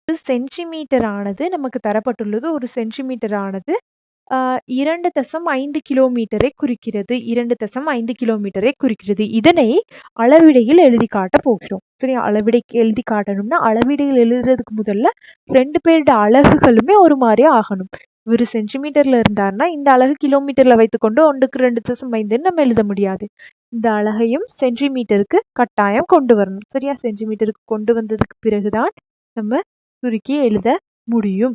ஒரு சென்டிமீட்டர் ஆனது நமக்கு தரப்பட்டுள்ளது. ஒரு சென்டிமீட்டர் ஆனது 2.5 கிலோமீட்டரை குறிக்கிறது. 2.5 கிலோமீட்டரை குறிக்கிறது. இதனை அளவிடையில் எழுதி காட்டப் போகிறோம். சரியா? அளவிடைக்கு எழுதி காட்டணும்னா, அளவிடையில் எழுதுறதுக்கு முதல்ல 2 பேரோட அலகுகளுமே ஒரு மாரியா ஆகணும். இவரு சென்டிமீட்டர்ல இருந்தாருன்னா, இந்த அலகு கிலோமீட்டர்ல வைத்துக்கொண்டு 1க்கு 2.5ன்னு நம்ம எழுத முடியாது. இந்த அலகையும் சென்டிமீட்டருக்கு கட்டாயம் கொண்டு வரணும். சரியா? சென்டிமீட்டருக்கு கொண்டு வந்ததுக்கு பிறகுதான் நம்ம சுருக்கி எழுத முடியும்.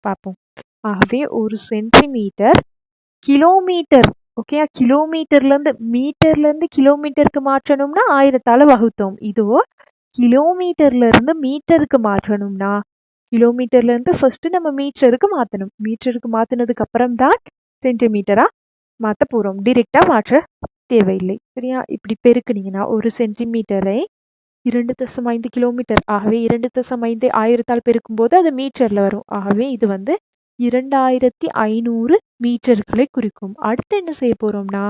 பார்ப்போம். ஆகவே ஒரு சென்டிமீட்டர் கிலோமீட்டர். ஓகேயா? மீட்டர்ல இருந்து கிலோமீட்டருக்கு மாற்றணும்னா 1000ஆல வகுத்தோம். இதுவோ கிலோமீட்டர்ல இருந்து மீட்டருக்கு மாற்றணும்னா, கிலோமீட்டர்ல இருந்து ஃபர்ஸ்ட் நம்ம மீட்டருக்கு மாத்தணும். மீட்டருக்கு மாத்தினதுக்கு அப்புறம் தான் சென்டிமீட்டரா மாத்த போறோம். டைரக்டா மாற்ற தேவையில்லை. சரியா? இப்படி பெருக்குனீங்கன்னா ஒரு சென்டிமீட்டரை 2.5 கிலோமீட்டர். ஆகவே 2.5 1000ஆல் பெருக்கும்போது அது மீட்டர்ல வரும். ஆகவே இது 2500 மீட்டர்களை குறிக்கும். அடுத்து என்ன செய்ய போறோம்னா,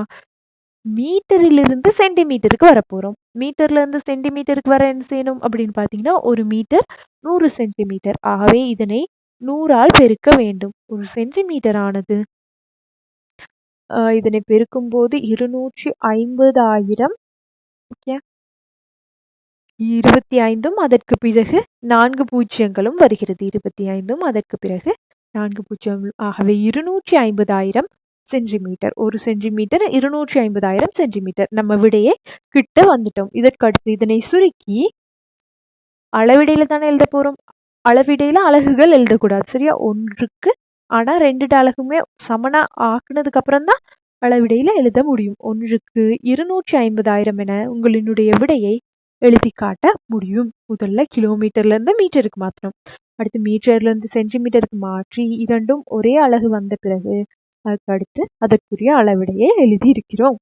மீட்டரிலிருந்து சென்டிமீட்டருக்கு வரப்போறோம். மீட்டர்ல இருந்து சென்டிமீட்டருக்கு வர என்ன செய்யணும் அப்படின்னு பார்த்தீங்கன்னா, ஒரு மீட்டர் 100 சென்டிமீட்டர். ஆகவே இதனை 100ஆல் பெருக்க வேண்டும். ஒரு சென்டிமீட்டர் ஆனது இதனை பெருக்கும்போது 250,000. ஓகே. 25ம் அதற்கு பிறகு 4 பூஜ்ஜியங்களும் வருகிறது. 25ம் அதற்கு பிறகு 4 பூஜ்ஜியம். ஆகவே 250,000 சென்டிமீட்டர். ஒரு சென்டிமீட்டர் 250,000 சென்டிமீட்டர். நம்ம விடையே கிட்ட வந்துட்டோம். இதற்கடுத்து இதனை சுருக்கி அளவிடையில தானே எழுத போறோம். அளவிடையில அலகுகள் எழுதக்கூடாது. சரியா? ஒன்றுக்கு ஆனா 2 அலகுமே சமனா ஆக்குனதுக்கு அப்புறம் தான் அளவிடையில எழுத முடியும். ஒன்றுக்கு 250,000 என உங்களினுடைய விடையை எழுதி காட்ட முடியும். முதல்ல கிலோமீட்டர்ல இருந்து மீட்டருக்கு மாற்றணும். அடுத்து மீட்டர்ல இருந்து சென்டிமீட்டருக்கு மாற்றி இரண்டும் ஒரே அலகு வந்த பிறகு அதுக்கு அடுத்து அதற்குரிய அளவிடையை எழுதி இருக்கிறோம்.